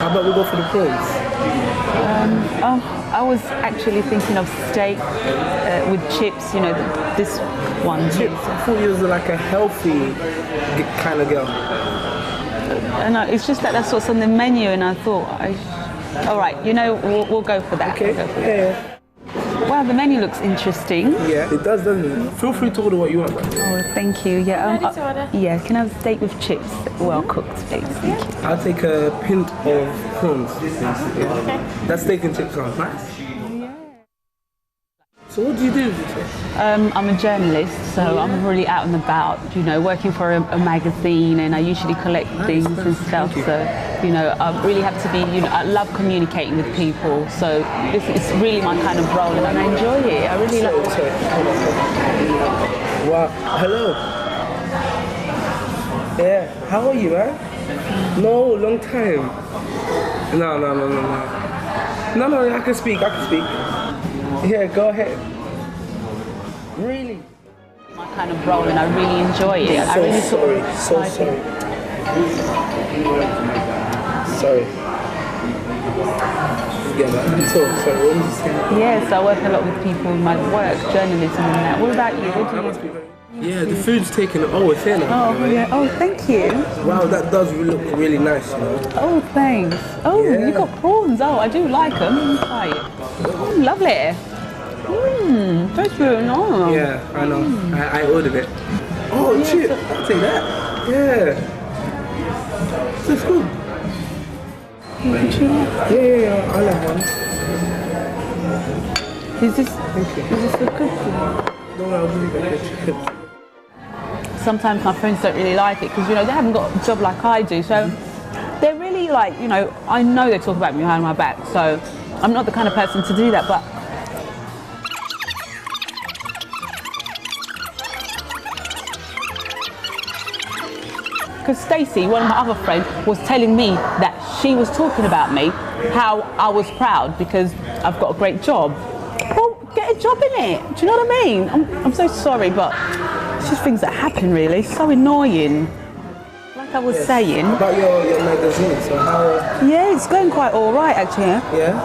How about we go for the prawns? I was actually thinking of steak with chips, you know, this one. Chips? I thought you was like a healthy kind of girl. No, it's just that that's what's on the menu, and I thought, all right, you know, we'll go for that. Okay. We'll go for that. Wow, the menu looks interesting. Yeah, it does, doesn't it? Feel free to order what you want. Oh, thank you. Yeah. Yeah. Can I have a steak with chips, well cooked, please? Thank you. I'll take a pint of prawns, please. Okay. That steak and chips sounds nice. So what do you do? I'm a journalist, so I'm really out and about, you know, working for a magazine, and I usually collect things and stuff. So, you know, I really have to be, you know, I love communicating with people. So it's really my kind of role, and I enjoy it. I really love it. Wow. Hello. Yeah. How are you, man? No, long time. No. No, I can speak. Yeah, go ahead. Really? My kind of role, and I really enjoy it. So I really sorry. Sorry. Yeah, but so sorry. What was you saying? Yes, I work a lot with people in my work, journalism and that. What about you? What do you do? Yeah, the food's taken. Oh, it's here now. Oh, yeah. Oh, thank you. Wow, that does look really nice, you know. Oh, thanks. Oh, Yeah. you got prawns. Oh, I do like them. Let me try it. Oh, lovely. That's really nice. Yeah, I know. I ordered it. Oh, Yeah, shit. so- I'll take that. Yeah. That's good. Yeah, I like one. Is this Thank you. the cookie? No, I'll give you the chicken. Sometimes my friends don't really like it because, you know, they haven't got a job like I do. So they're really like, you know, I know they talk about me behind my back. So I'm not the kind of person to do that. But because Stacey, one of my other friends, was telling me that she was talking about me, how I was proud because I've got a great job. Well, get a job in it. Do you know what I mean? I'm so sorry, but it's just things that happen, really. It's so annoying. Like I was saying. About your magazine, so how... Yeah, it's going quite all right, actually. Yeah?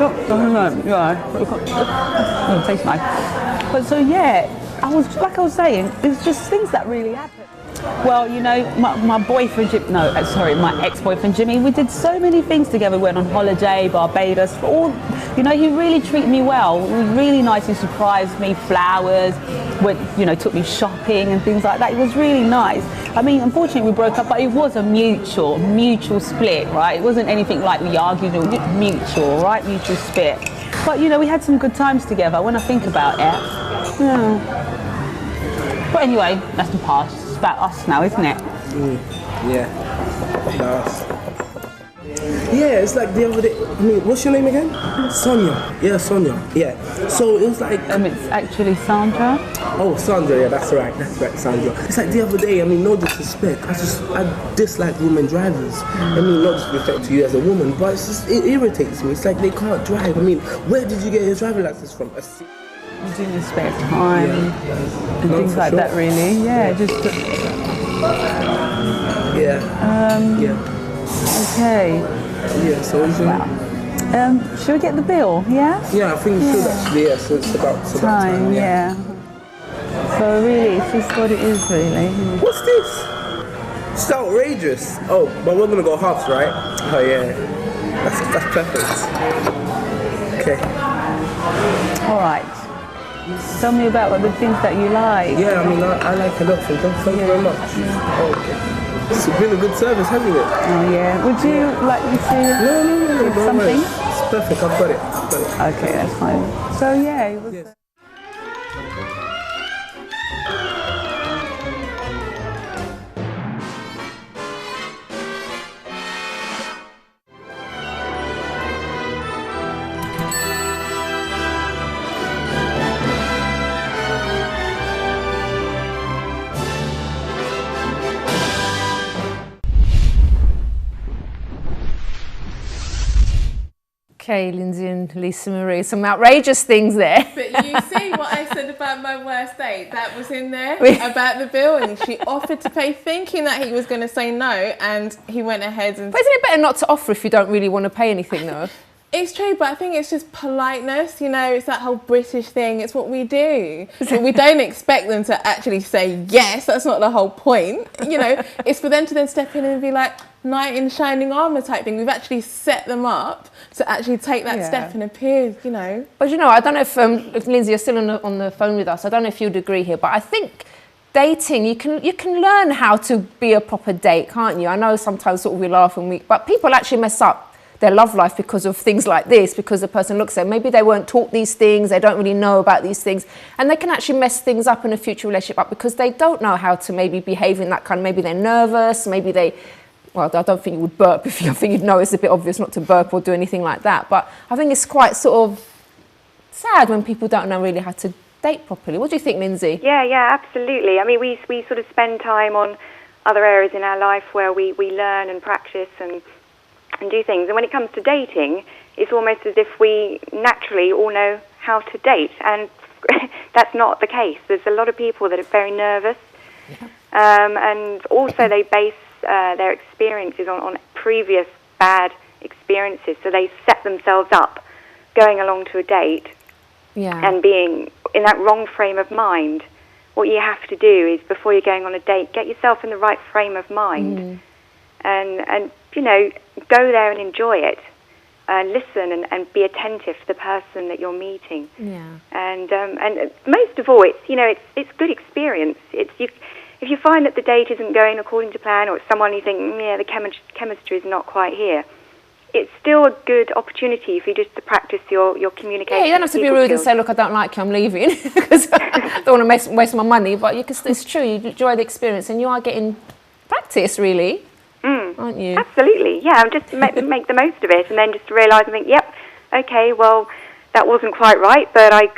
Yeah. Tastes nice. But so, yeah, I was saying, it's just things that really happen. Well, you know, my boyfriend, my ex-boyfriend Jimmy, we did so many things together. We went on holiday, Barbados, you know, he really treated me well. It was really nice. He surprised me, flowers, took me shopping and things like that. It was really nice. I mean, unfortunately we broke up, but it was a mutual split, right? It wasn't anything like we argued, or mutual split. But, you know, we had some good times together when I think about it. Yeah. But anyway, that's the past. It's about us now, isn't it? Yeah. Nice. Yeah, it's like the other day. I mean, what's your name again? Sonia. Yeah, Sonia. Yeah. So it was like. It's actually Sandra. Oh, Sandra. Yeah, that's right, Sandra. It's like the other day. I mean, no disrespect. I dislike women drivers. I mean, no disrespect to you as a woman, but it irritates me. It's like they can't drive. I mean, where did you get your driving license from? You do in spare time and things like that, really. Yeah, just. Okay. Yeah, so should we get the bill? Yeah? Yeah, I think we should actually, yeah, so it's about time, yeah. So really, it's just what it is, really. What's this? It's outrageous. Oh, but we're gonna go halves, right? Oh yeah. That's perfect. Okay. Alright. Tell me about the things that you like. Yeah, I mean I like a lot of things. Thank you very much. Oh, okay. It's been a good service, hasn't it? Oh yeah. Would you like me to No, something? It's perfect, I've got it. Okay, that's fine. So yeah, it was Okay, Lindsay and Lisa Marie, some outrageous things there. But you see what I said about my worst date? That was in there about the bill, and she offered to pay thinking that he was going to say no, and he went ahead and... But isn't it better not to offer if you don't really want to pay anything, though? It's true, but I think it's just politeness, you know, it's that whole British thing, it's what we do. But we don't expect them to actually say yes, that's not the whole point, you know. It's for them to then step in and be like, knight in shining armour type thing. We've actually set them up to actually take that step and appear, you know. But you know, I don't know if Lindsay, you're still on the phone with us, I don't know if you'd agree here, but I think dating, you can learn how to be a proper date, can't you? I know sometimes sort of we laugh but people actually mess up their love life because of things like this, because the person looks at maybe they weren't taught these things, they don't really know about these things, and they can actually mess things up in a future relationship up because they don't know how to maybe behave in that kind of, maybe they're nervous, maybe they, well, I don't think you would burp if I think you'd know it's a bit obvious not to burp or do anything like that, but I think it's quite sort of sad when people don't know really how to date properly. What do you think, Lindsay? Yeah, absolutely. I mean, we sort of spend time on other areas in our life where we learn and practice and do things. And when it comes to dating, it's almost as if we naturally all know how to date. And that's not the case. There's a lot of people that are very nervous. And also they base their experiences on previous bad experiences. So they set themselves up going along to a date and being in that wrong frame of mind. What you have to do is, before you're going on a date, get yourself in the right frame of mind. And you know, go there and enjoy it. Listen and be attentive to the person that you're meeting. And most of all, it's good experience. If you find that the date isn't going according to plan, or it's someone you think, the chemistry is not quite here, it's still a good opportunity for you just to practice your communication. Yeah, you don't have to be rude and say, look, I don't like you, I'm leaving, because I don't want to waste my money. But it's true, you enjoy the experience, and you are getting practice, really. Aren't you? Absolutely, yeah. Just make the most of it, and then just realise and think, yep, okay, well, that wasn't quite right, but I've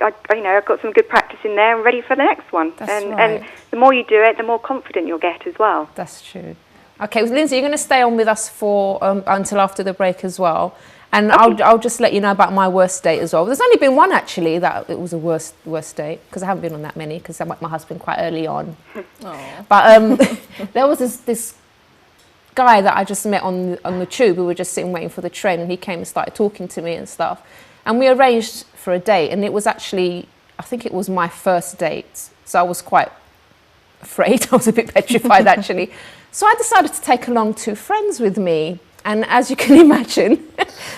got some good practice in there. I'm ready for the next one. And the more you do it, the more confident you'll get as well. That's true. Okay, well, Lindsay, you're going to stay on with us for until after the break as well, and okay. I'll just let you know about my worst date as well. There's only been one actually that it was a worst date, because I haven't been on that many, because I met my husband quite early on. But there was this guy that I just met on the tube. We were just sitting waiting for the train, and he came and started talking to me and stuff, and we arranged for a date, and it was actually, I think it was my first date, so I was quite afraid. I was a bit petrified actually. So I decided to take along 2 friends with me, and as you can imagine,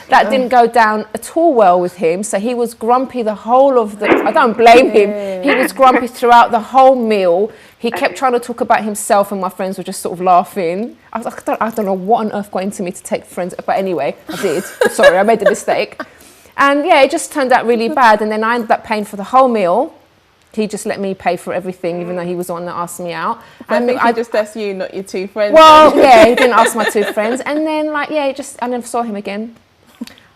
that didn't go down at all well with him. So he was grumpy the whole of the, I don't blame him, he was grumpy throughout the whole meal. He kept trying to talk about himself, and my friends were just sort of laughing. I was like, I don't know what on earth got into me to take friends, but anyway, I did. Sorry, I made a mistake. And yeah, it just turned out really bad, and then I ended up paying for the whole meal. He just let me pay for everything, even though he was the one that asked me out. But and I just asked you, not your 2 friends. Well, yeah, he didn't ask my 2 friends. And then, I never saw him again.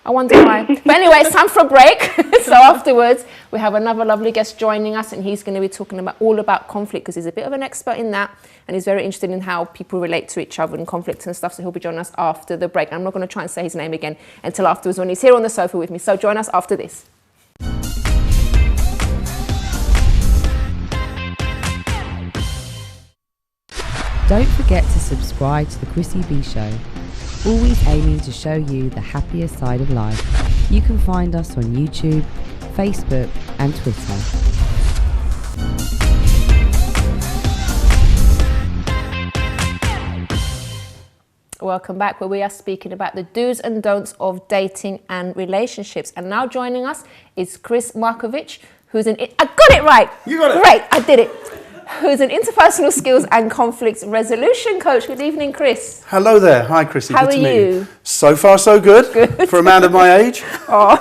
I wonder why. But anyway, it's time for a break. So afterwards, we have another lovely guest joining us, and he's going to be talking all about conflict, because he's a bit of an expert in that, and he's very interested in how people relate to each other and conflict and stuff. So he'll be joining us after the break. I'm not going to try and say his name again until afterwards, when he's here on the sofa with me. So join us after this. Don't forget to subscribe to the Chrissy B Show, always aiming to show you the happier side of life. You can find us on YouTube, Facebook and Twitter. Welcome back, where we are speaking about the do's and don'ts of dating and relationships. And now joining us is Chris Markovich, who's I got it right! You got it! Great, I did it! Who's an interpersonal skills and conflict resolution coach. Good evening, Chris. Hello there. Hi, Chrissy. How good to are meet you? So far, so good. For a man of my age. Oh.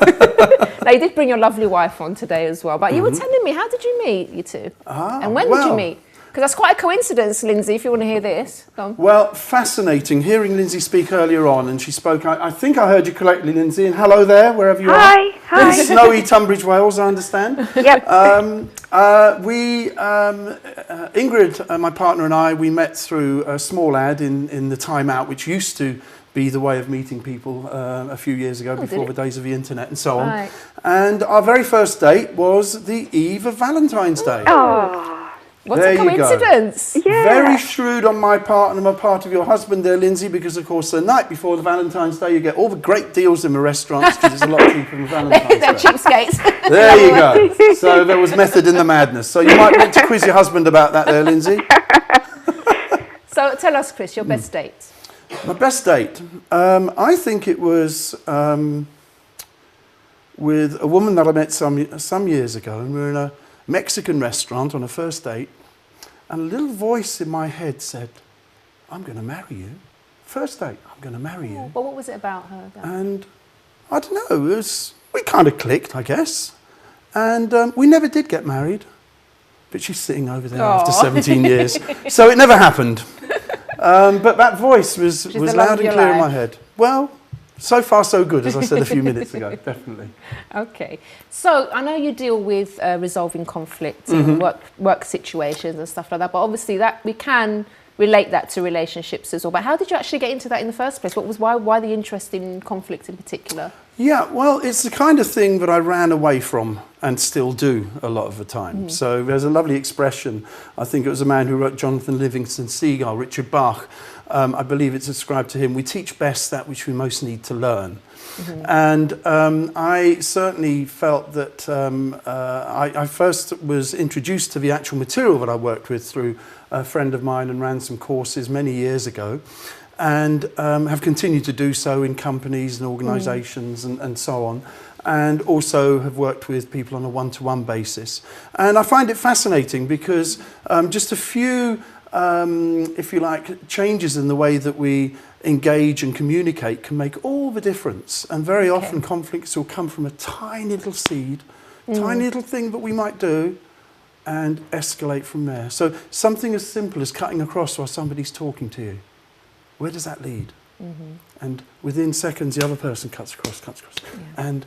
Now, you did bring your lovely wife on today as well. But you were telling me, how did you meet, you two? And when did you meet? Because that's quite a coincidence, Lindsay, if you want to hear this. Go on. Well, fascinating. Hearing Lindsay speak earlier on, and she spoke, I think I heard you correctly, Lindsay, and hello there, wherever you are. Hi. In snowy Tunbridge, Wales, I understand. Yep. Ingrid, my partner, and I, we met through a small ad in the Time Out, which used to be the way of meeting people a few years ago, before the days of the internet and so on. Right. And our very first date was the eve of Valentine's Day. Oh, What There a you go. coincidence. yeah. Very shrewd on my part and on the part of your husband there, Lindsay, because of course the night before the Valentine's Day you get all the great deals in the restaurants because it's a lot cheaper than Valentine's They're Day. cheapskates. There you go. So there was method in the madness. So you might want to quiz your husband about that there, Lindsay. So tell us, Chris, your best date. My best date? I think it was with a woman that I met some years ago, and we were in a Mexican restaurant on a first date, and a little voice in my head said, I'm going to marry you. First date, I'm going to marry you. But what was it about her? Then? And I don't know, we kind of clicked, I guess. And we never did get married. But she's sitting over there after 17 years. So it never happened. But that voice was loud and clear in my head. Well, so far so good, as I said a few minutes ago, definitely. Okay. So I know you deal with resolving conflict in work situations and stuff like that, but obviously that we can relate that to relationships as well. But how did you actually get into that in the first place? Why the interest in conflict in particular? Yeah, well, it's the kind of thing that I ran away from and still do a lot of the time. So there's a lovely expression. I think it was a man who wrote Jonathan Livingston Seagull, Richard Bach. I believe it's ascribed to him. We teach best that which we most need to learn. And I certainly felt that I first was introduced to the actual material that I worked with through a friend of mine and ran some courses many years ago, and have continued to do so in companies and organisations and so on, and also have worked with people on a one-to-one basis. And I find it fascinating because just a few, if you like, changes in the way that we engage and communicate can make all the difference. And very often conflicts will come from a tiny little seed, tiny little thing that we might do, and escalate from there. So something as simple as cutting across while somebody's talking to you. Where does that lead? And within seconds, the other person cuts across. And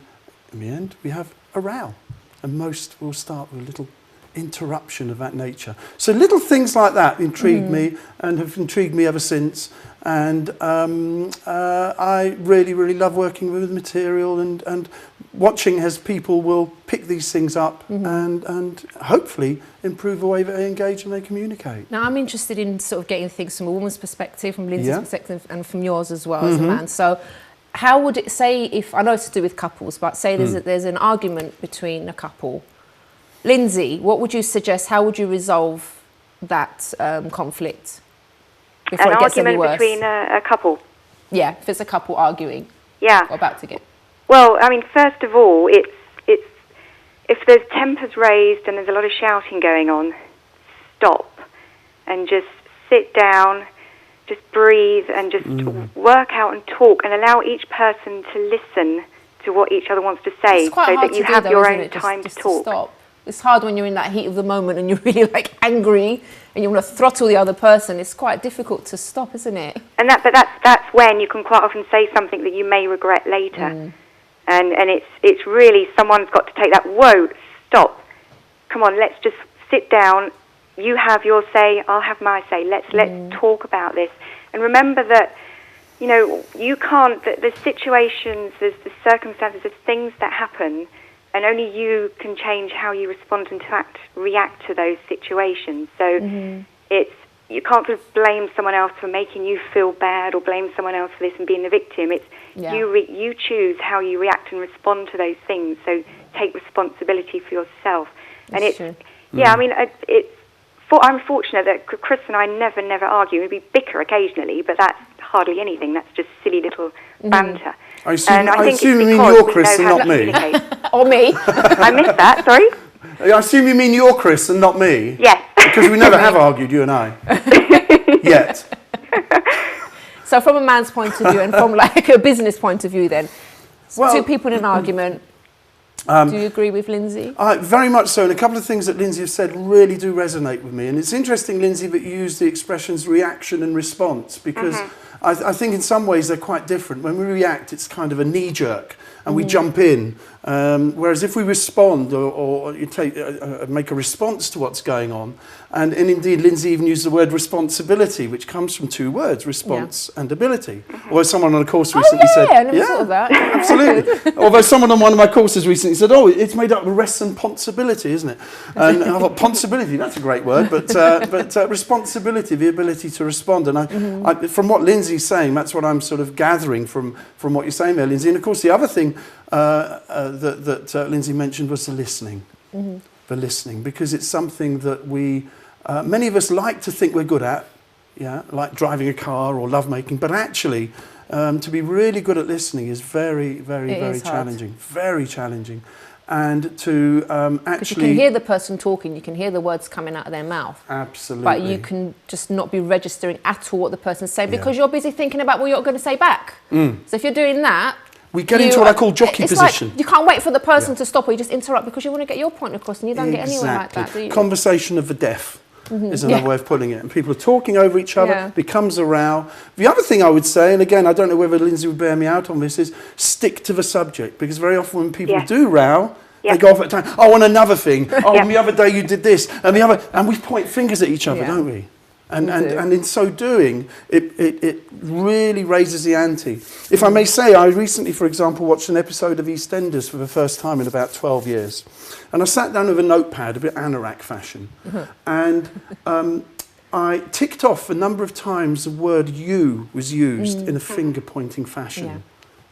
in the end, we have a row. And most will start with a little interruption of that nature. So little things like that intrigued me and have intrigued me ever since. And I really, really love working with material and watching as people will pick these things up and hopefully improve the way that they engage and they communicate. Now, I'm interested in sort of getting things from a woman's perspective, from Lindsay's perspective, and from yours as well as a man. So how would it say, if, I know it's to do with couples, but say there's an argument between a couple. Lindsay, what would you suggest? How would you resolve that conflict before An it gets any argument worse? between a couple. Yeah, if it's a couple arguing. Yeah. Or about to get. Well, I mean, first of all, it's if there's tempers raised and there's a lot of shouting going on, stop and just sit down, just breathe and just work out and talk and allow each person to listen to what each other wants to say, It's quite so hard that you to do have though, your isn't own it? time Just to talk. stop. It's hard when you're in that heat of the moment and you're really like angry and you want to throttle the other person. It's quite difficult to stop, isn't it? And that's when you can quite often say something that you may regret later. And it's really, someone's got to take that, whoa, stop. Come on, let's just sit down. You have your say, I'll have my say. Let's talk about this. And remember that, you know, you can't, there's situations, there's the circumstances, there's things that happen, and only you can change how you respond and react to those situations. So you can't sort of blame someone else for making you feel bad or blame someone else for this and being the victim. It's you choose how you react and respond to those things. So take responsibility for yourself. That's and true. I mean, I'm fortunate that Chris and I never argue. We bicker occasionally, but that's hardly anything. That's just silly little banter. I assume think you it's mean because you're we Chris know and how not to me. communicate. Or me. I missed that, sorry. I assume you mean you're Chris and not me. Yes. Because we never have argued, you and I. Yet. So from a man's point of view and from like a business point of view then, Well, two people in an argument, do you agree with Lindsay? Very much so, and a couple of things that Lindsay has said really do resonate with me. And it's interesting, Lindsay, that you use the expressions reaction and response, because I think in some ways they're quite different. When we react, it's kind of a knee-jerk, and we jump in. Whereas if we respond or you make a response to what's going on, and indeed Lindsay even used the word responsibility, which comes from two words, response and ability. Although someone on a course recently said... I never thought of that. Absolutely. Although someone on one of my courses recently said, oh, it's made up of responsibility, isn't it? And I thought, ponsibility, that's a great word, but responsibility, the ability to respond. And I, from what Lindsay's saying, that's what I'm sort of gathering from what you're saying there, Lindsay. And of course, the other thing that Lindsay mentioned was the listening. The listening, because it's something that we, many of us like to think we're good at, like driving a car or lovemaking, but actually to be really good at listening is very, very, very challenging. Very challenging. And to actually... you can hear the person talking, you can hear the words coming out of their mouth. Absolutely. But you can just not be registering at all what the person's saying because you're busy thinking about what you're going to say back. So if you're doing that... We get into what I call jockey position. Like you can't wait for the person to stop or you just interrupt because you want to get your point across and you don't get anywhere like that, do you? Conversation of the deaf is another way of putting it. And people are talking over each other, becomes a row. The other thing I would say, and again, I don't know whether Lindsay would bear me out on this, is stick to the subject. Because very often when people do row, they go off at a time. Oh, and another thing. Oh, and the other day you did this. And we point fingers at each other, don't we? And in so doing, it really raises the ante. If I may say, I recently, for example, watched an episode of EastEnders for the first time in about 12 years. And I sat down with a notepad, a bit anorak fashion. And I ticked off a number of times the word you was used in a finger-pointing fashion.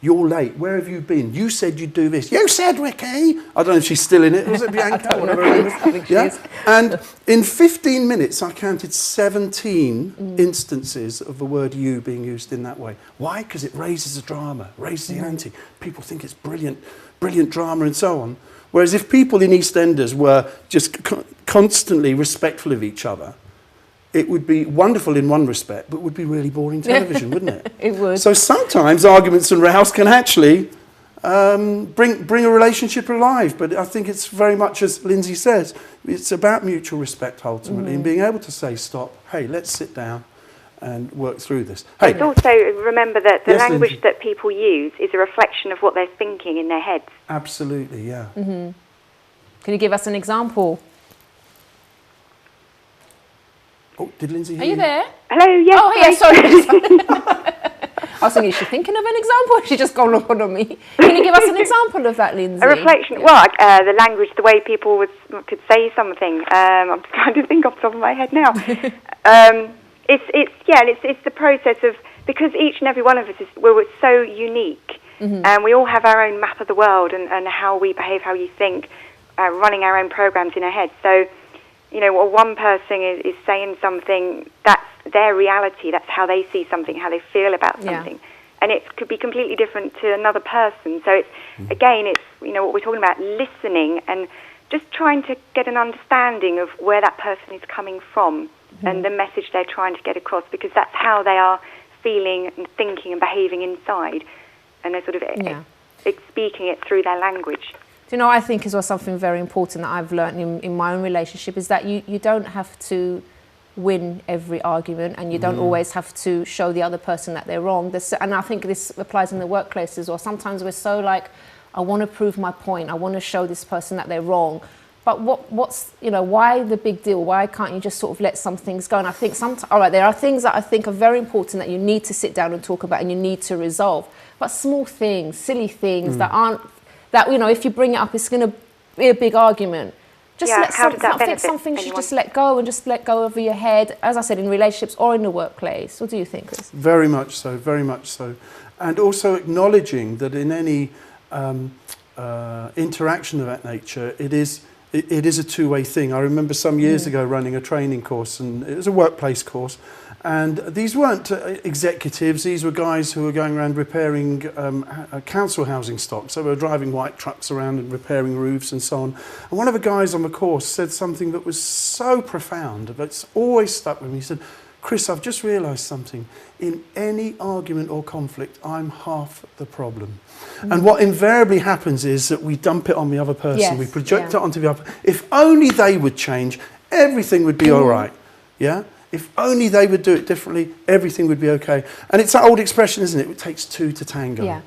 You're late. Where have you been? You said you'd do this. You said, Ricky. I don't know if she's still in it. Was it Bianca? Whatever her name is. I think she is. And in 15 minutes, I counted 17 instances of the word you being used in that way. Why? Because it raises the drama, raises the ante. People think it's brilliant, brilliant drama and so on. Whereas if people in EastEnders were just constantly respectful of each other, it would be wonderful in one respect, but would be really boring television, wouldn't it? It would. So sometimes arguments and rows can actually bring a relationship alive. But I think it's very much, as Lindsay says, it's about mutual respect ultimately and being able to say, stop, hey, let's sit down and work through this. Hey. But also remember that the language Lindsay. that people use is a reflection of what they're thinking in their heads. Absolutely, yeah. Can you give us an example? Oh, did Lindsay hear Are you there? Hello, yes. Oh, yeah, sorry. I was thinking, is she thinking of an example or is she just gone on me? Can you give us an example of that, Lindsay? A reflection, well, the language, the way people could say something. I'm trying to think off the top of my head now. It's the process of, because each and every one of us we're so unique, and we all have our own map of the world and how we behave, how you think, running our own programs in our heads. So, you know, one person is saying something, that's their reality, that's how they see something, how they feel about something. And it could be completely different to another person. So it's, again, it's, you know, what we're talking about, listening and just trying to get an understanding of where that person is coming from and the message they're trying to get across, because that's how they are feeling and thinking and behaving inside. And they're sort of speaking it through their language. Do you know, I think as well something very important that I've learned in my own relationship is that you don't have to win every argument and you don't always have to show the other person that they're wrong. And I think this applies in the workplace as well. Sometimes we're so like, I want to prove my point. I want to show this person that they're wrong. But what's, you know, why the big deal? Why can't you just sort of let some things go? And I think sometimes, all right, there are things that I think are very important that you need to sit down and talk about and you need to resolve. But small things, silly things that aren't, that, you know, if you bring it up, it's going to be a big argument. Just let something you just let go and just let go over your head, as I said, in relationships or in the workplace. What do you think, Chris? Very much so, very much so. And also acknowledging that in any interaction of that nature, it is a two-way thing. I remember some years ago running a training course, and it was a workplace course, and these weren't executives, these were guys who were going around repairing council housing stock. So they were driving white trucks around and repairing roofs and so on. And one of the guys on the course said something that was so profound, that's always stuck with me. He said, Chris, I've just realised something. In any argument or conflict, I'm half the problem. And what invariably happens is that we dump it on the other person. We project it onto the other. If only they would change, everything would be all right. Yeah? If only they would do it differently, everything would be okay. And it's that old expression, isn't it? It takes two to tango. Yeah.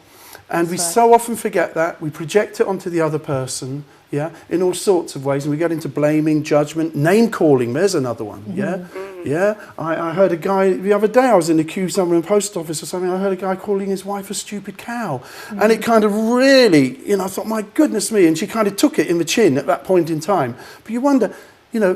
And we so often forget that. We project it onto the other person, yeah, in all sorts of ways. And we get into blaming, judgment, name-calling. There's another one, yeah? Yeah, I heard a guy, the other day I was in the queue somewhere in the post office or something, I heard a guy calling his wife a stupid cow. And it kind of really, you know, I thought, my goodness me, and she kind of took it in the chin at that point in time. But you wonder, you know,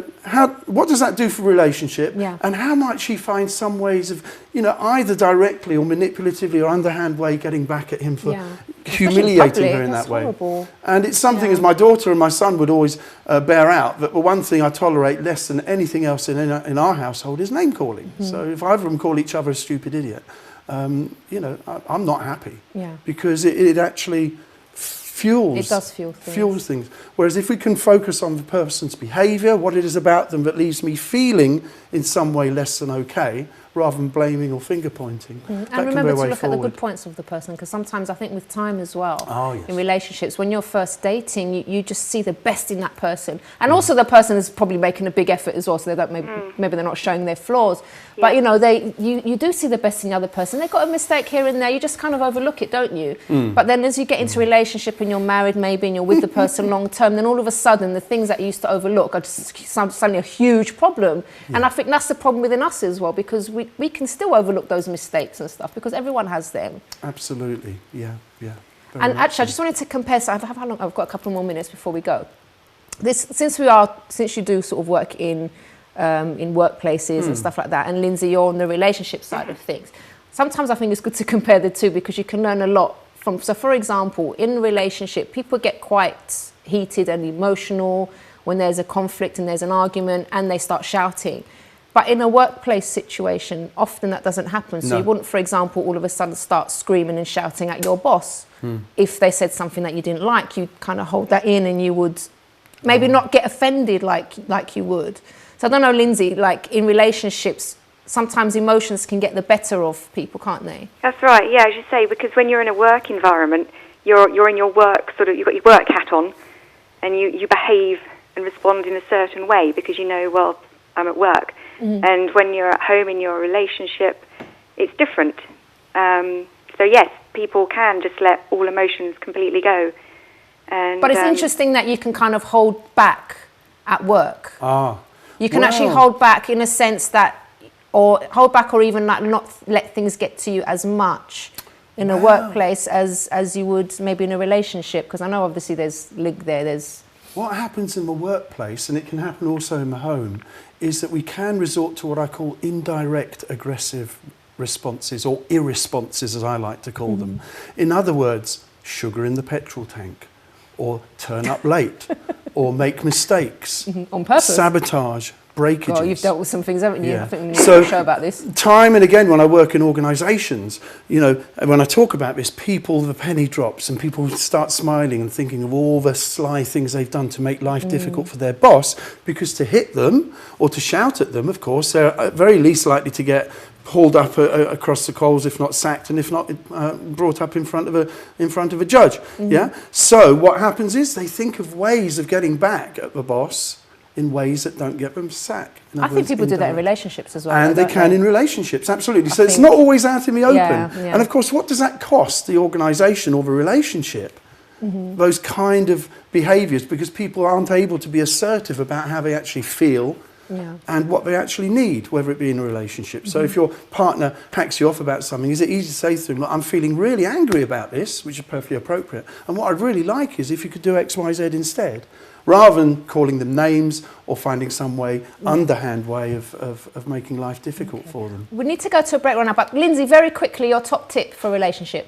what does that do for a relationship? Yeah. And how might she find some ways of, you know, either directly or manipulatively or underhand way getting back at him for humiliating her in that way. Horrible. And it's something, as my daughter and my son would always bear out, that the one thing I tolerate less than anything else in our household is name calling. So if either of them call each other a stupid idiot, you know, I'm not happy. Yeah. Because it actually fuels. It does fuel things. Fuels things. Whereas if we can focus on the person's behaviour, what it is about them that leaves me feeling in some way less than okay, rather than blaming or finger pointing. And remember to look at the good points of the person, because sometimes I think with time as well, in relationships, when you're first dating, you just see the best in that person. And also the person is probably making a big effort as well, so they don't maybe they're not showing their flaws. But you know, you do see the best in the other person. They've got a mistake here and there, you just kind of overlook it, don't you? But then as you get into a relationship and you're married maybe and you're with the person long term, then all of a sudden the things that you used to overlook are just suddenly a huge problem. And I think that's the problem within us as well, because we can still overlook those mistakes and stuff because everyone has them. Absolutely, yeah. And actually, I just wanted to compare. So how long? I've got a couple more minutes before we go. Since you do sort of work in workplaces and stuff like that, and Lindsay, you're on the relationship side of things. Sometimes I think it's good to compare the two because you can learn a lot from. So, for example, in a relationship, people get quite heated and emotional when there's a conflict and there's an argument, and they start shouting. But in a workplace situation, often that doesn't happen. So you wouldn't, for example, all of a sudden start screaming and shouting at your boss. If they said something that you didn't like, you'd kind of hold that in and you would maybe not get offended like you would. So I don't know, Lindsay, like in relationships, sometimes emotions can get the better of people, can't they? That's right, yeah, as you say, because when you're in a work environment, you're in your work, you've got your work hat on, and you behave and respond in a certain way because you know, well, I'm at work. And when you're at home in your relationship, it's different. So yes, people can just let all emotions completely go. But it's interesting that you can kind of hold back at work. You can actually hold back in a sense that, or hold back or even like not let things get to you as much in a workplace as you would maybe in a relationship. Because I know obviously there's link there, there's... What happens in the workplace, and it can happen also in the home, is that we can resort to what I call indirect aggressive responses, or irresponses as I like to call them. In other words, sugar in the petrol tank, or turn up late, or make mistakes. On purpose. Sabotage, breakages. Well, you've dealt with some things, haven't you? Yeah. I think we need to do a show about this. Time and again, when I work in organisations, you know, when I talk about this, the penny drops and people start smiling and thinking of all the sly things they've done to make life difficult for their boss, because to hit them or to shout at them, of course, they're at very least likely to get hauled up across the coals, if not sacked, and if not brought up in front of a judge. Yeah. So what happens is they think of ways of getting back at the boss in ways that don't get them sacked. I think people do that in relationships as well. And they can in relationships, absolutely. So it's not always out in the open. Yeah. And of course, what does that cost the organisation or the relationship? Those kind of behaviours, because people aren't able to be assertive about how they actually feel and what they actually need, whether it be in a relationship. So if your partner hacks you off about something, is it easy to say to them, look, I'm feeling really angry about this, which is perfectly appropriate, and what I'd really like is if you could do X, Y, Z instead, rather than calling them names or finding some way, underhand way of making life difficult for them. We need to go to a break right now, but Lindsay, very quickly, your top tip for a relationship.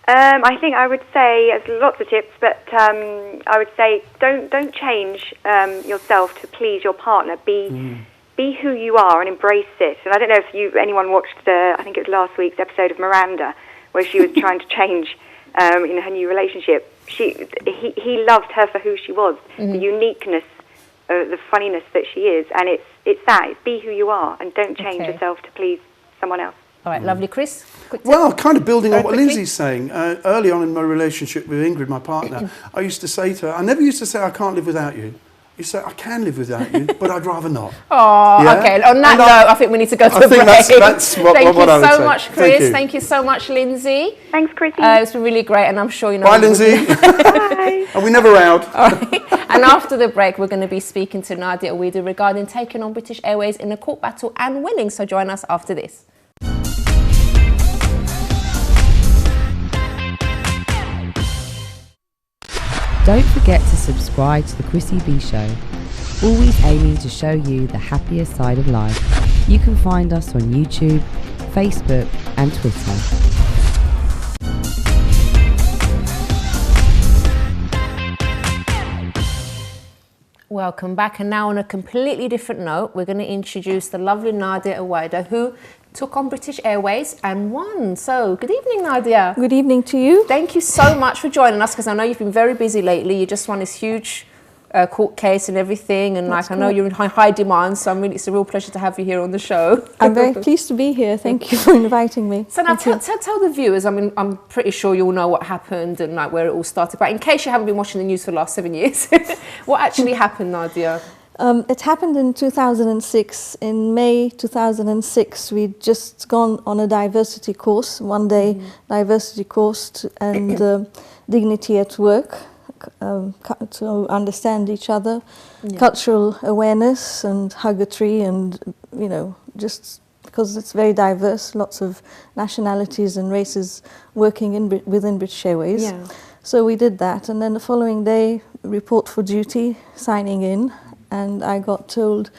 I think I would say, there's lots of tips, but I would say don't change yourself to please your partner. Be who you are and embrace it. And I don't know if anyone watched, I think it was last week's episode of Miranda, where she was trying to change in her new relationship. He loved her for who she was, the uniqueness, the funniness that she is, and it's be who you are and don't change yourself to please someone else. All right, lovely, Chris. Well, kind of building on what Lindsay's saying. Early on in my relationship with Ingrid, my partner, I used to say to her, I never used to say I can't live without you. You say, I can live without you, but I'd rather not. Oh, Yeah? okay. On that note, I think we need to go to I a think break. that's what Thank what I you would so say. much, Chris. Thank you. Thank you so much, Lindsay. Thanks, Chrissy. It's been really great, and I'm sure you know. Bye, Lindsay. Bye. And we never out. And after the break, we're going to be speaking to Nadia Ouida regarding taking on British Airways in a court battle and winning. So join us after this. Don't forget to subscribe to the Chrissy B Show, always aiming to show you the happier side of life. You can find us on YouTube, Facebook and Twitter. Welcome back, and now on a completely different note, we're going to introduce the lovely Nadia Ouida, who took on British Airways and won. So, good evening, Nadia. Good evening to you. Thank you so much for joining us, because I know you've been very busy lately. You just won this huge court case and everything, and I know you're in high demand, so it's a real pleasure to have you here on the show. I'm very pleased to be here. Thank you for inviting me. So now tell the viewers, I mean, I'm pretty sure you all know what happened and like where it all started, but in case you haven't been watching the news for the last 7 years, what actually happened, Nadia? It happened in 2006. In May 2006, we'd just gone on a diversity course, one-day diversity course and dignity at work, to understand each other, cultural awareness and huggery, and just because it's very diverse, lots of nationalities and races working within British Airways. Yeah. So we did that, and then the following day, report for duty, signing in, and I got told,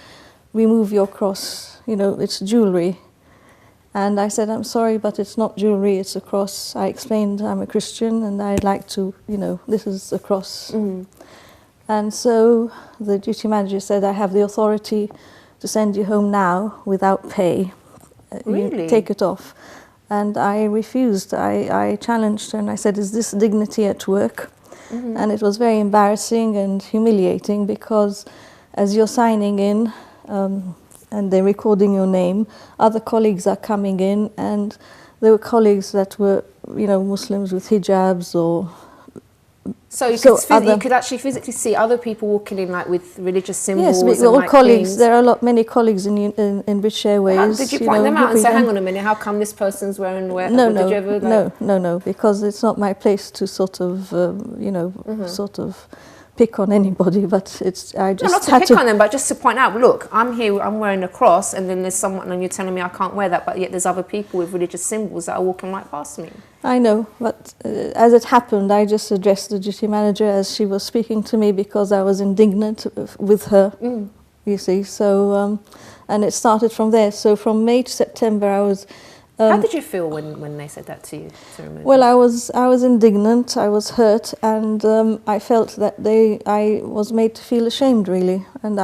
remove your cross, it's jewellery. And I said, I'm sorry, but it's not jewellery, it's a cross. I explained I'm a Christian and I'd like to, this is a cross. And so the duty manager said, I have the authority to send you home now without pay. Really? You take it off. And I refused. I challenged her and I said, is this dignity at work? And it was very embarrassing and humiliating, because as you're signing in, and they're recording your name, other colleagues are coming in, and there were colleagues that were, Muslims with hijabs or... So you could actually physically see other people walking in like with religious symbols. Yes, and all like colleagues. things. There are many colleagues in British Airways. How did you point them out and say, hang on a minute, how come this person's wearing where? No, because it's not my place to sort of, sort of pick on anybody, but I just not to pick on them, but just to point out, look, I'm here, I'm wearing a cross, and then there's someone, and you're telling me I can't wear that, but yet there's other people with religious symbols that are walking right past me. I know, but as it happened, I just addressed the duty manager as she was speaking to me, because I was indignant with her, you see, so, and it started from there. So from May to September, I was... How did you feel when they said that to you? Well, I was indignant, I was hurt, and I felt that I was made to feel ashamed, really, and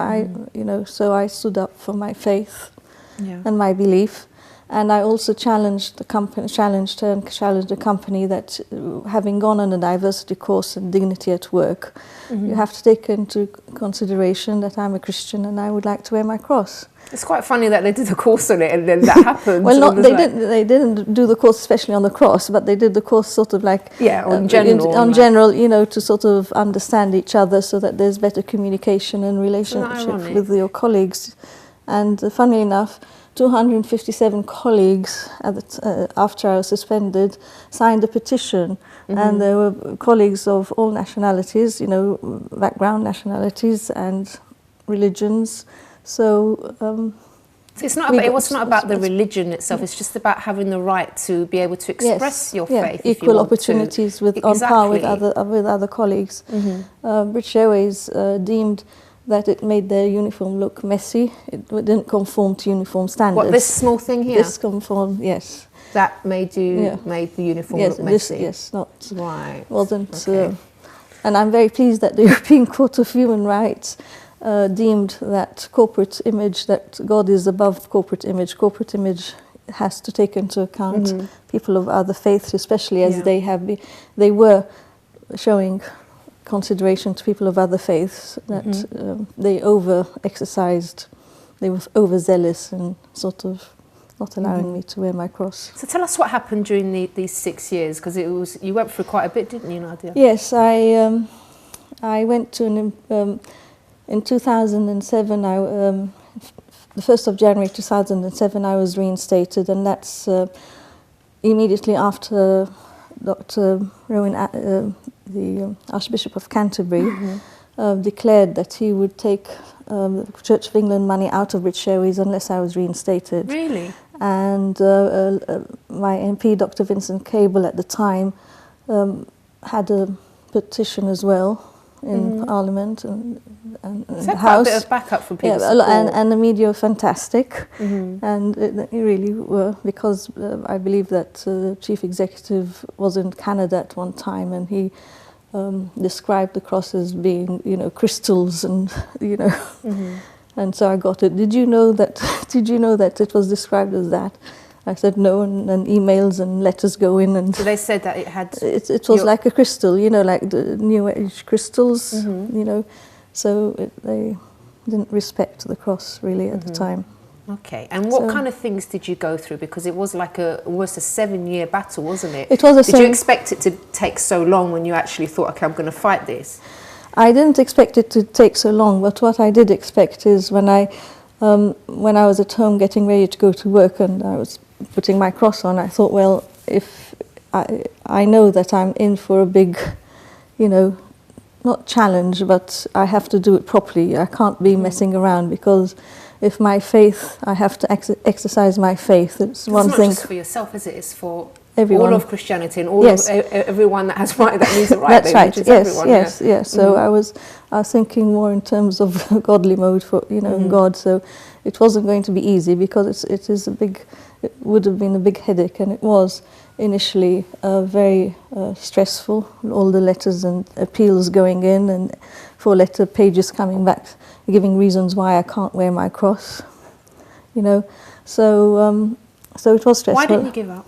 so I stood up for my faith and my belief, and I also challenged the company, challenged the company that having gone on a diversity course and dignity at work, you have to take into consideration that I'm a Christian and I would like to wear my cross. It's quite funny that they did a course on it and then that happened. Well, they didn't do the course especially on the cross, but they did the course sort of like... Yeah, on general. On general, to sort of understand each other so that there's better communication and relationship with your colleagues. And funnily enough, 257 colleagues after I was suspended signed a petition, and there were colleagues of all nationalities, background nationalities and religions. So it's not about, it was not about the religion itself. It's just about having the right to be able to express your faith. Equal opportunities on par with other colleagues. British Airways deemed that it made their uniform look messy. It didn't conform to uniform standards. What, this small thing here? This conformed, yes. That made made the uniform look messy. Wasn't. Okay. And I'm very pleased that the European Court of Human Rights deemed that corporate image, that God is above corporate image. Corporate image has to take into account people of other faiths, especially as they were showing consideration to people of other faiths, that they over-exercised, they were overzealous and sort of not allowing me to wear my cross. So tell us what happened during these 6 years, because you went through quite a bit, didn't you, Nadia? Yes, I went to an in 2007, the 1st of January 2007, I was reinstated, and that's immediately after Dr. Rowan, the Archbishop of Canterbury, declared that he would take the Church of England money out of British Airways unless I was reinstated. Really? And my MP, Dr. Vincent Cable, at the time, had a petition as well in Parliament and the House. Quite a bit of backup from people. Yeah, and the media were fantastic, and it really were, because I believe that the chief executive was in Canada at one time, and he described the cross as being, crystals, and and so I got it. Did you know that? Did you know that it was described as that? I said no, and emails and letters go in, and so they said that it had. It was like a crystal, like the New Age crystals, So they didn't respect the cross really at the time. Okay, and what kind of things did you go through? Because it was like almost a 7-year battle, wasn't it? It was Did you expect it to take so long when you actually thought, okay, I'm going to fight this? I didn't expect it to take so long, but what I did expect is when I was at home getting ready to go to work and I was putting my cross on, I thought, well, if I know that I'm in for a big, not challenge, but I have to do it properly. I can't be messing around, because if my faith, I have to exercise my faith. It's one thing. It's not just for yourself, is it? It's for everyone. All of Christianity and all of everyone that has right, that needs a right. That's right. Which is yes, everyone, yes. So I was thinking more in terms of godly mode for God. So it wasn't going to be easy, because it would have been a big headache, and it was initially very stressful. All the letters and appeals going in, and 4-letter pages coming back, giving reasons why I can't wear my cross. So it was stressful. Why didn't you give up?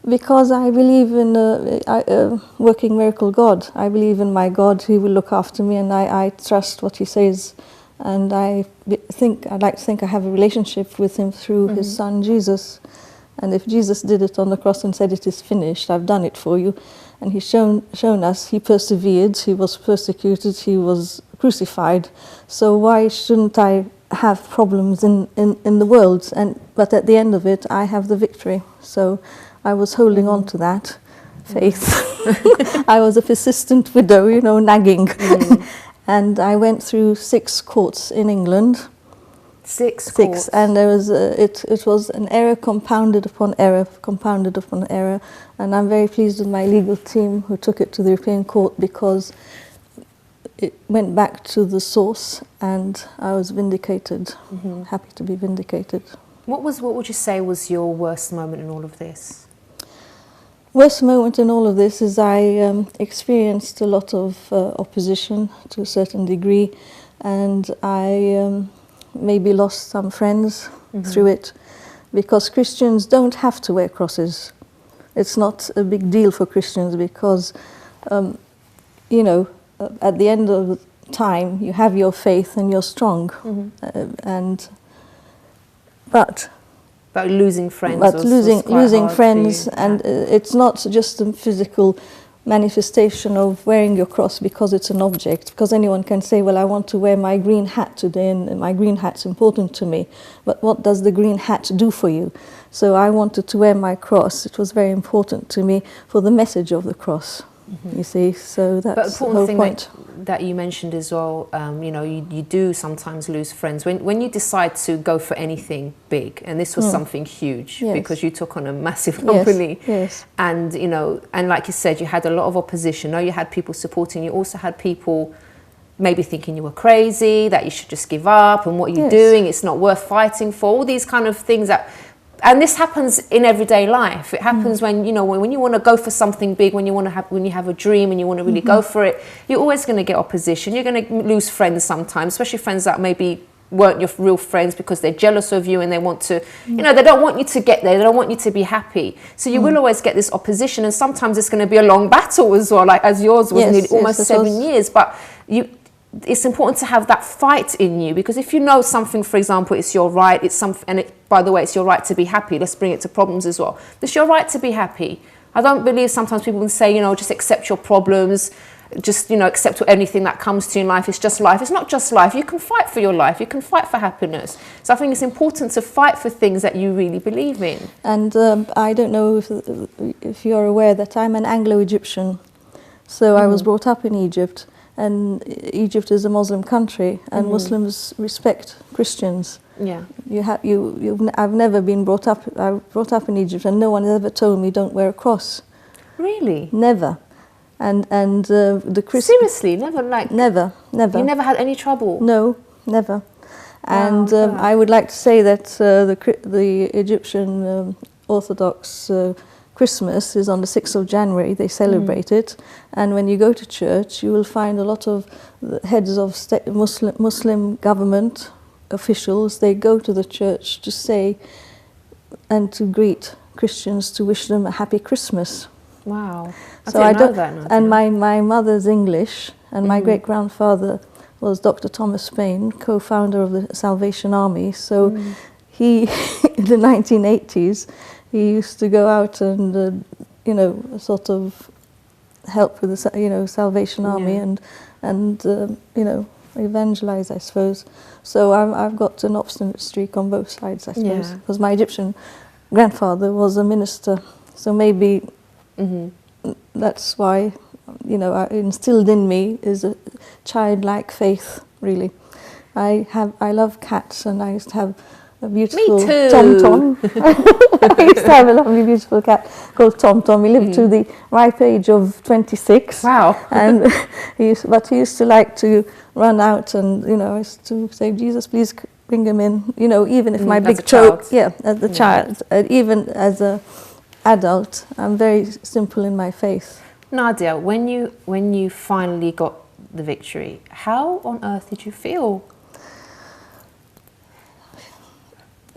Because I believe in a working miracle God. I believe in my God. He will look after me, and I trust what He says. And I'd like to think I have a relationship with Him through His Son Jesus. And if Jesus did it on the cross and said, "It is finished, I've done it for you," and He's shown us, He persevered, He was persecuted, He was crucified. So why shouldn't I have problems in the world? But at the end of it, I have the victory. So I was holding on to that faith. I was a persistent widow, nagging. And I went through 6 courts in England. 6 courts. And there was it was an error compounded upon error, and I'm very pleased with my legal team who took it to the European Court, because it went back to the source, and I was vindicated. Happy to be vindicated. What would you say was your worst moment in all of this? Worst moment in all of this is I experienced a lot of opposition to a certain degree, and I maybe lost some friends through it, because Christians don't have to wear crosses. It's not a big deal for Christians, because, at the end of the time, you have your faith and you're strong, But losing friends. But losing friends, and it's not just a physical manifestation of wearing your cross because it's an object. Because anyone can say, well, I want to wear my green hat today, and my green hat's important to me. But what does the green hat do for you? So I wanted to wear my cross. It was very important to me for the message of the cross. You see, so that's the whole point. That you mentioned as well, you do sometimes lose friends. When you decide to go for anything big, and this was something huge, because you took on a massive company, and and like you said, you had a lot of opposition. You had people supporting you, also had people maybe thinking you were crazy, that you should just give up, and what you're doing, it's not worth fighting for, all these kind of things that. And this happens in everyday life. It happens when when you want to go for something big, when you have a dream and you want to really go for it, you're always going to get opposition. You're going to lose friends sometimes, especially friends that maybe weren't your real friends, because they're jealous of you and they want to, they don't want you to get there. They don't want you to be happy. So you will always get this opposition, and sometimes it's going to be a long battle as well, like as yours was, almost 7 years. But it's important to have that fight in you, because if you know something, for example, it's your right, by the way, it's your right to be happy. Let's bring it to problems as well. It's your right to be happy. I don't believe sometimes people can say, just accept your problems. just, you know, accept anything that comes to you in life. It's just life. It's not just life. You can fight for your life. You can fight for happiness. So I think it's important to fight for things that you really believe in. And I don't know if you're aware that I'm an Anglo-Egyptian. So I was brought up in Egypt, and Egypt is a Muslim country, and Muslims respect Christians. Yeah. I've never been brought up. I was brought up in Egypt, and no one has ever told me don't wear a cross. Really? Never. And the Seriously, never Never. You never had any trouble? No, never. And Wow. I would like to say that the Egyptian Orthodox Christmas is on the 6th of January. They celebrate it, and when you go to church, you will find a lot of the heads of Muslim government officials. They go to the church to say and to greet Christians, to wish them a happy Christmas. Wow. So I don't know that. And my mother's English, and my great grandfather was Dr. Thomas Paine, co-founder of the Salvation Army. So he, in the 1980s, he used to go out and sort of help with the Salvation Army and evangelize, I suppose. So I've got an obstinate streak on both sides, I suppose, because my Egyptian grandfather was a minister. So maybe that's why, instilled in me is a childlike faith, really. I love cats, and I used to have a beautiful Tom-Tom. I used to have a lovely, beautiful cat called Tom-Tom. He lived to the ripe age of 26. Wow. And he used to like to run out, and, I used to say, Jesus, please bring him in. Even if my big toe, as a child, even as a adult, I'm very simple in my faith. Nadia, when you finally got the victory, how on earth did you feel?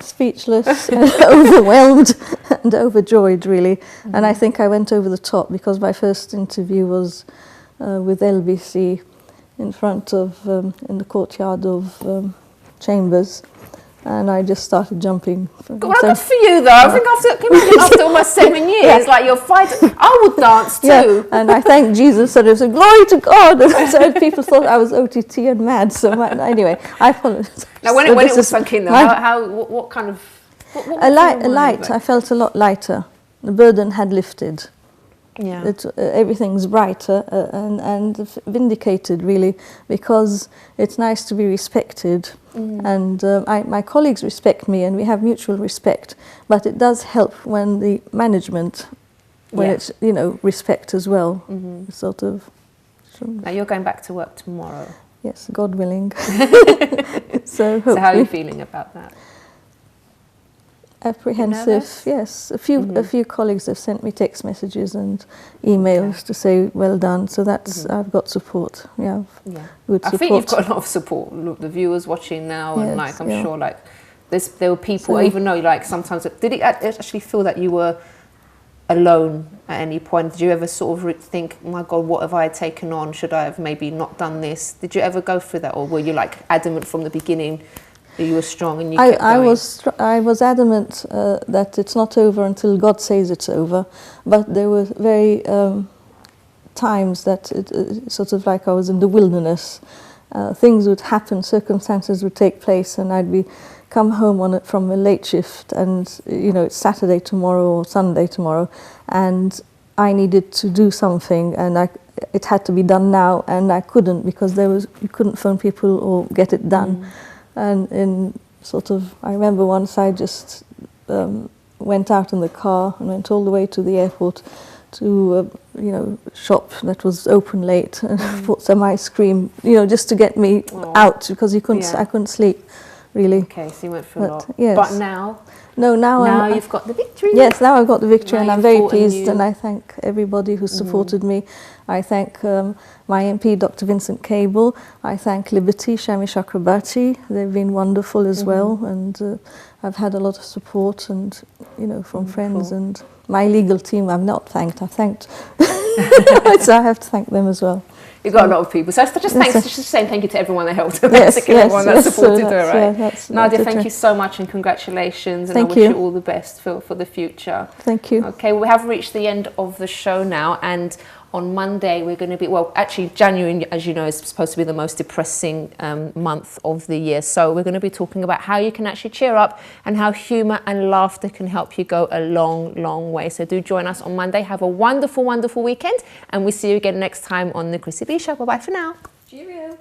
Speechless, overwhelmed and overjoyed, really. And I think I went over the top, because my first interview was with LBC in front of, in the courtyard of Chambers. And I just started jumping. Well, good for you, though. I think after almost 7 years, like you're fighting, I would dance too. Yeah, and I thank Jesus, and I said, glory to God. And so people thought I was OTT and mad. So anyway, I followed. Now, when it was sunk in, though, what kind of... What a light. I felt a lot lighter. The burden had lifted. Yeah. Everything's brighter and vindicated, really, because it's nice to be respected. And my colleagues respect me, and we have mutual respect. But it does help when the management, it's respect as well. Sort of. Now you're going back to work tomorrow. Yes, God willing. So how are you feeling about that? Apprehensive, yes. A few colleagues have sent me text messages and emails to say well done. So that's I've got support. Good support. I think you've got a lot of support. Look, the viewers watching now, and I'm sure there were people. Even though sometimes did it actually feel that you were alone at any point? Did you ever sort of think, oh my God, what have I taken on? Should I have maybe not done this? Did you ever go through that, or were you adamant from the beginning? You were strong and you kept going. I was adamant that it's not over until God says it's over. But there were very times that it sort of like I was in the wilderness. Things would happen, circumstances would take place, and I'd come home from a late shift, and it's Saturday tomorrow or Sunday tomorrow, and I needed to do something, and it had to be done now, and I couldn't, because you couldn't phone people or get it done. And I remember once I just went out in the car and went all the way to the airport to shop that was open late and bought some ice cream, just to get me out, because I couldn't sleep, really. Okay, so you went through a lot. Yes. But now? Now you've got the victory. Yes, now I've got the victory, and I'm very pleased, and I thank everybody who supported me. I thank my MP, Dr. Vincent Cable. I thank Liberty, Shami Chakrabarti. They've been wonderful as well, and I've had a lot of support, and from friends, and my legal team I've not thanked. I've thanked, so I have to thank them as well. You've got a lot of people. So just saying thank you to everyone that helped her, basically everyone that supported her, right? Nadia, thank you so much, and congratulations, and I wish you all the best for the future. Thank you. Okay, we have reached the end of the show now, and On Monday, we're going to be, well, actually January, as you know, is supposed to be the most depressing month of the year. So we're going to be talking about how you can actually cheer up and how humour and laughter can help you go a long, long way. So do join us on Monday. Have a wonderful, wonderful weekend. And we'll see you again next time on the Chrissy B Show. Bye-bye for now. Cheerio.